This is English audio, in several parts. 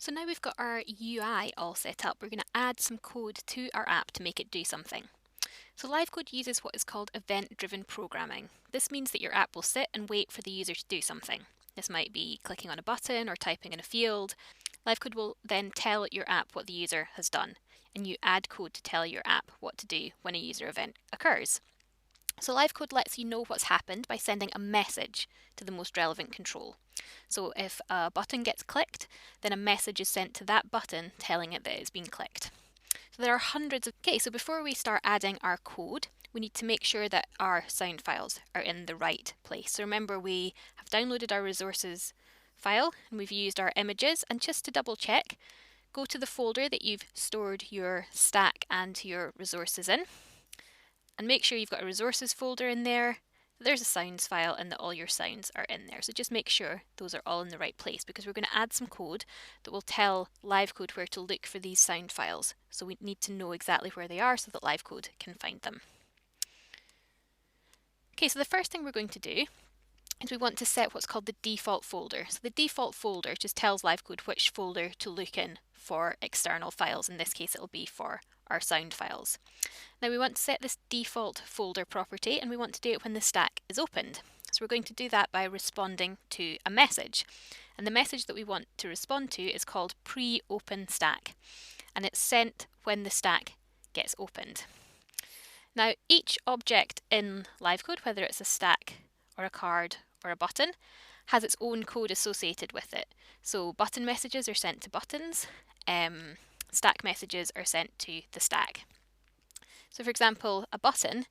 So now we've got our UI all set up, we're going to add some code to our app to make it do something. So LiveCode uses what is called event-driven programming. This means that your app will sit and wait for the user to do something. This might be clicking on a button or typing in a field. LiveCode will then tell your app what the user has done, and you add code to tell your app what to do when a user event occurs. So LiveCode lets you know what's happened by sending a message to the most relevant control. So if a button gets clicked, then a message is sent to that button telling it that it's been clicked. So there are hundreds of... Okay, so before we start adding our code, we need to make sure that our sound files are in the right place. So remember, we have downloaded our resources file and we've used our images, and just to double check, go to the folder that you've stored your stack and your resources in, and make sure you've got a resources folder in there, that there's a sounds file, and that all your sounds are in there. So just make sure those are all in the right place, because we're going to add some code that will tell LiveCode where to look for these sound files. So we need to know exactly where they are so that LiveCode can find them. Okay, so the first thing we're going to do is we want to set what's called the default folder. So the default folder just tells LiveCode which folder to look in for external files. In this case, it'll be for our sound files. Now we want to set this default folder property, and we want to do it when the stack is opened. So we're going to do that by responding to a message. And the message that we want to respond to is called pre-open stack, and it's sent when the stack gets opened. Now each object in LiveCode, whether it's a stack or a card or a button, has its own code associated with it. So button messages are sent to buttons, stack messages are sent to the stack. So for example, a button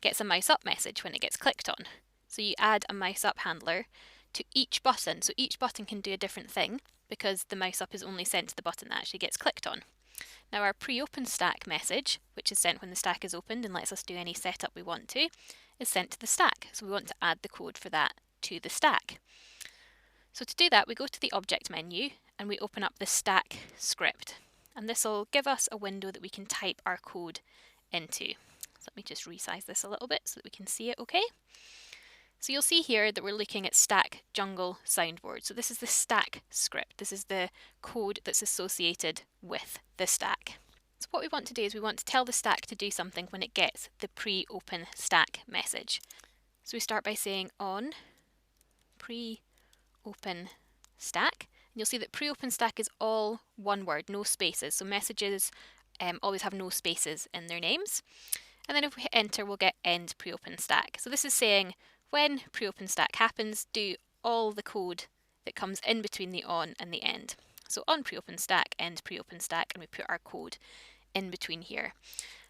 gets a mouse up message when it gets clicked on. So you add a mouse up handler to each button. So each button can do a different thing because the mouse up is only sent to the button that actually gets clicked on. Now our pre-open stack message, which is sent when the stack is opened and lets us do any setup we want to, is sent to the stack. So we want to add the code for that to the stack. So to do that, we go to the object menu and we open up the stack script. And this will give us a window that we can type our code into. So let me just resize this a little bit so that we can see it okay. So you'll see here that we're looking at stack jungle soundboard. So this is the stack script. This is the code that's associated with the stack. So what we want to do is we want to tell the stack to do something when it gets the pre-open stack message. So we start by saying on pre-open stack. And you'll see that pre-open stack is all one word, no spaces. So messages always have no spaces in their names. And then if we hit enter, we'll get end pre-open stack. So this is saying when pre-open stack happens, do all the code that comes in between the on and the end. So on pre-open stack, end pre-open stack, and we put our code in between here.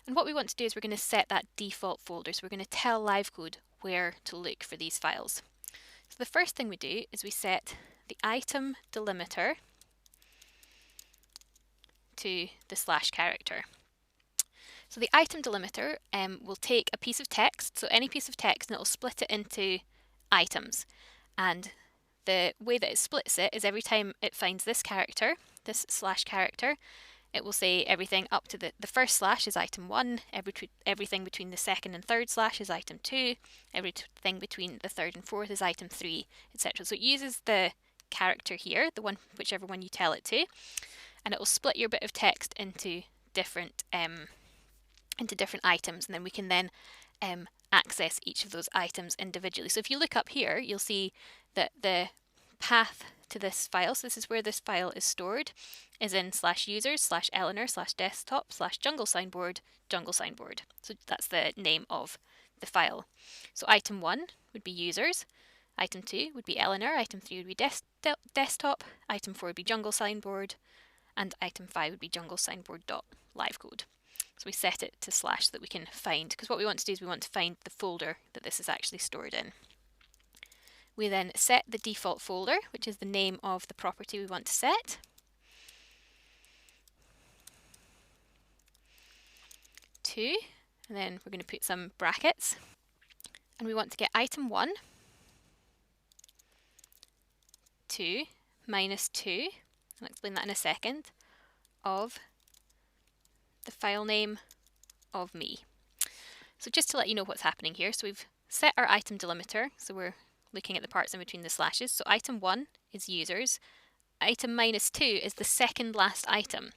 And what we want to do is we're going to set that default folder. So we're going to tell LiveCode where to look for these files. So the first thing we do is we set the item delimiter to the slash character. So the item delimiter will take a piece of text, so any piece of text, and it will split it into items. And the way that it splits it is every time it finds this character, this slash character, it will say everything up to the first slash is item 1, everything between the second and third slash is item 2, everything between the third and fourth is item 3, etc. So it uses the character here, the one, whichever one you tell it to, and it will split your bit of text into different items, and then we can then access each of those items individually. So if you look up here, you'll see that the path to this file, so this is where this file is stored, is in /users/eleanor/desktop/jungle signboard. So that's the name of the file. So item 1 would be users, item 2 would be Eleanor, item 3 would be desktop, item 4 would be jungle signboard, and item 5 would be jungle signboard.livecode. So we set it to slash so that we can find, because what we want to do is we want to find the folder that this is actually stored in. We then set the default folder, which is the name of the property we want to set. To, and then we're going to put some brackets. And we want to get item 1 to -2, I'll explain that in a second, of the file name of me. So just to let you know what's happening here, so we've set our item delimiter, so we're looking at the parts in between the slashes. So item 1 is users, item -2 is the second last item.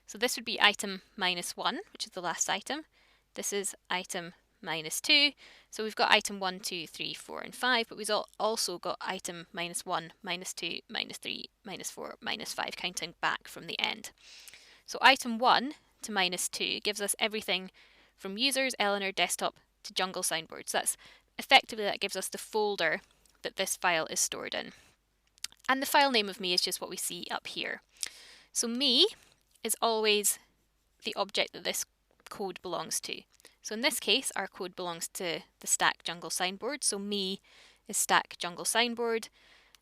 So this would be item -1, which is the last item. This is item -2. So we've got item 1, 2, 3, 4, and 5, but we've also got item -1, -2, -3, -4, -5, counting back from the end. So item 1 to -2 gives us everything from users, Eleanor, desktop to Jungle Soundboard. So that gives us the folder that this file is stored in. And the file name of me is just what we see up here. So me is always the object that this code belongs to. So in this case, our code belongs to the stack Jungle Soundboard. So me is stack Jungle Soundboard,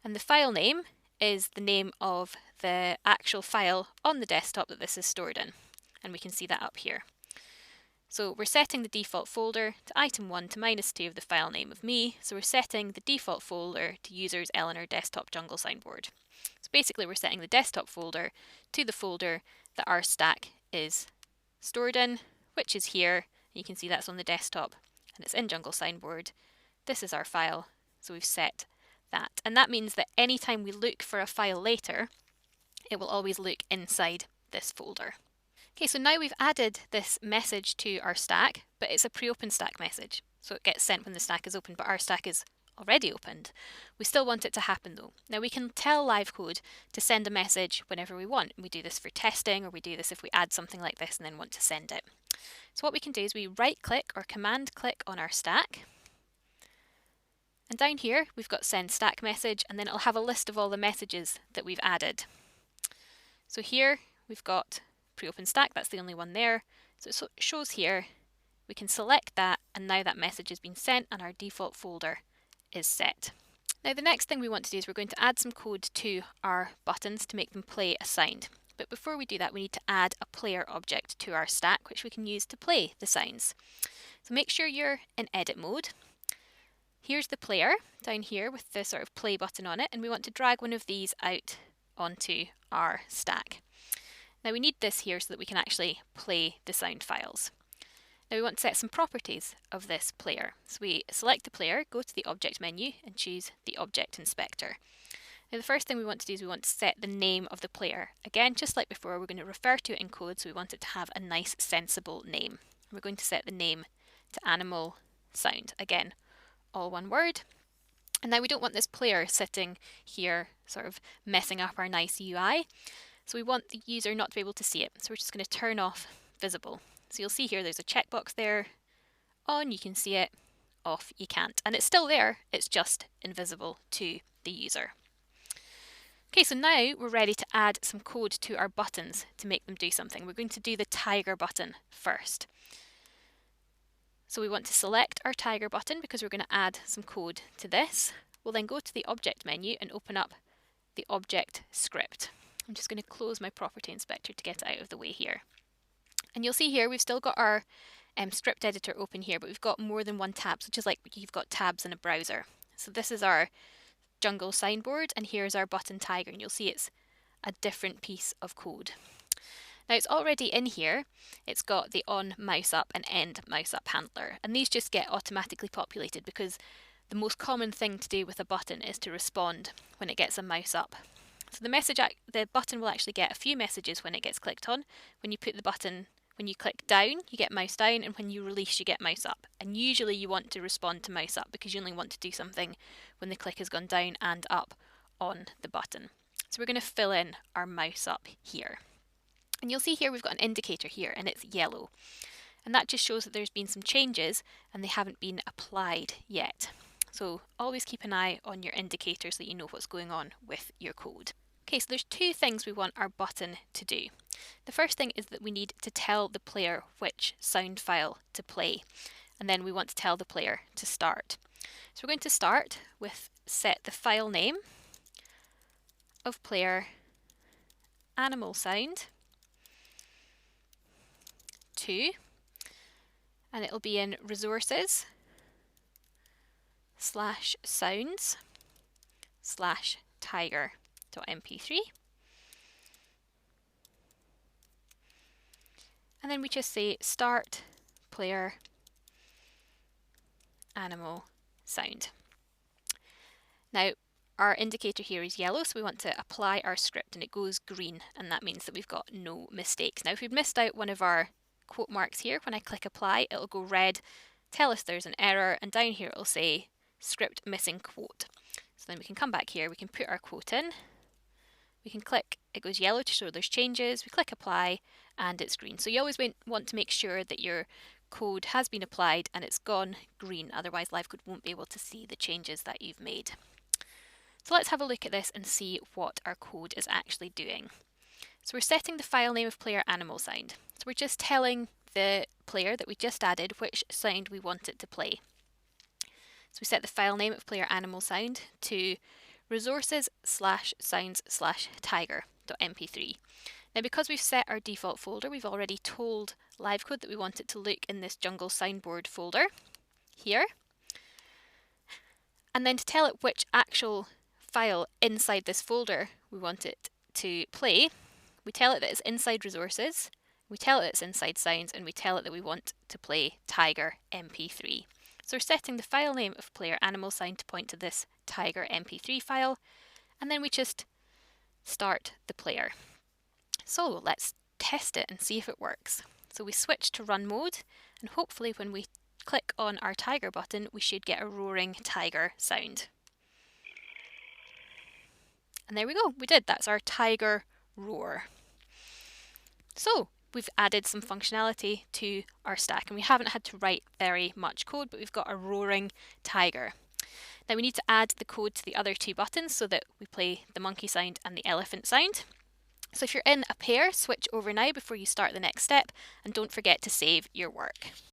and the file name is the name of the actual file on the desktop that this is stored in. And we can see that up here. So we're setting the default folder to item 1 to -2 of the file name of me. So we're setting the default folder to users, Eleanor, desktop, Jungle Soundboard. So basically we're setting the desktop folder to the folder that our stack is stored in, which is here. You can see that's on the desktop and it's in Jungle Soundboard. This is our file, so we've set that. And that means that anytime we look for a file later, it will always look inside this folder. Okay, so now we've added this message to our stack, but it's a pre-open stack message. So it gets sent when the stack is open, but our stack is already opened. We still want it to happen though. Now we can tell LiveCode to send a message whenever we want. We do this for testing, or we do this if we add something like this and then want to send it. So what we can do is we right click or command click on our stack. And down here we've got send stack message, and then it'll have a list of all the messages that we've added. So here we've got pre-open stack, that's the only one there. So it shows here, we can select that, and now that message has been sent and our default folder is set. Now the next thing we want to do is we're going to add some code to our buttons to make them play a sound. But before we do that, we need to add a player object to our stack, which we can use to play the sounds. So make sure you're in edit mode. Here's the player down here with the sort of play button on it, and we want to drag one of these out onto our stack. Now we need this here so that we can actually play the sound files. Now we want to set some properties of this player. So we select the player, go to the object menu and choose the object inspector. Now the first thing we want to do is we want to set the name of the player. Again, just like before, we're going to refer to it in code, so we want it to have a nice sensible name. We're going to set the name to animal sound. Again, all one word. And now we don't want this player sitting here sort of messing up our nice UI. So we want the user not to be able to see it. So we're just going to turn off visible. So you'll see here there's a checkbox there. On, you can see it. Off, you can't. And it's still there, it's just invisible to the user. Okay, so now we're ready to add some code to our buttons to make them do something. We're going to do the tiger button first. So we want to select our tiger button because we're going to add some code to this. We'll then go to the object menu and open up the object script. I'm just going to close my property inspector to get it out of the way here. And you'll see here we've still got our script editor open here, but we've got more than one tab, so just like you've got tabs in a browser. So this is our Jungle Soundboard, and here's our button tiger, and you'll see it's a different piece of code. Now it's already in here. It's got the on mouse up and end mouse up handler, and these just get automatically populated because the most common thing to do with a button is to respond when it gets a mouse up. So the button will actually get a few messages when it gets clicked on. When you click down, you get mouse down, and when you release, you get mouse up. And usually you want to respond to mouse up because you only want to do something when the click has gone down and up on the button. So we're going to fill in our mouse up here. And you'll see here we've got an indicator here, and it's yellow. And that just shows that there's been some changes and they haven't been applied yet. So always keep an eye on your indicator so that you know what's going on with your code. Okay, so there's two things we want our button to do. The first thing is that we need to tell the player which sound file to play, and then we want to tell the player to start. So we're going to start with set the file name of player animal sound to, and it'll be in resources /sounds/tiger.mp3, and then we just say start player animal sound. Now Our indicator here is yellow, so we want to apply our script, and it goes green, and that means that we've got no mistakes. Now if we've missed out one of our quote marks here, when I click apply, it'll go red, tell us there's an error, and down here it'll say script missing quote. So then we can come back here, we can put our quote in, we can click, it goes yellow to show there's changes, we click apply, and it's green. So you always want to make sure that your code has been applied and it's gone green, otherwise LiveCode won't be able to see the changes that you've made. So let's have a look at this and see what our code is actually doing. So we're setting the file name of player animal sound. So we're just telling the player that we just added which sound we want it to play. So we set the file name of player animal sound to resources/sounds/tiger.mp3. Now because we've set our default folder, we've already told LiveCode that we want it to look in this jungle soundboard folder here. And then to tell it which actual file inside this folder we want it to play, we tell it that it's inside resources, we tell it it's inside sounds, and we tell it that we want to play tiger mp3. So we're setting the file name of player animal sound to point to this tiger mp3 file, and then we just start the player. So let's test it and see if it works. So we switch to run mode, and hopefully when we click on our tiger button, we should get a roaring tiger sound. And there we go, we did. That's our tiger roar. So we've added some functionality to our stack, and we haven't had to write very much code, but we've got a roaring tiger. Now we need to add the code to the other two buttons so that we play the monkey sound and the elephant sound. So if you're in a pair, switch over now before you start the next step, and don't forget to save your work.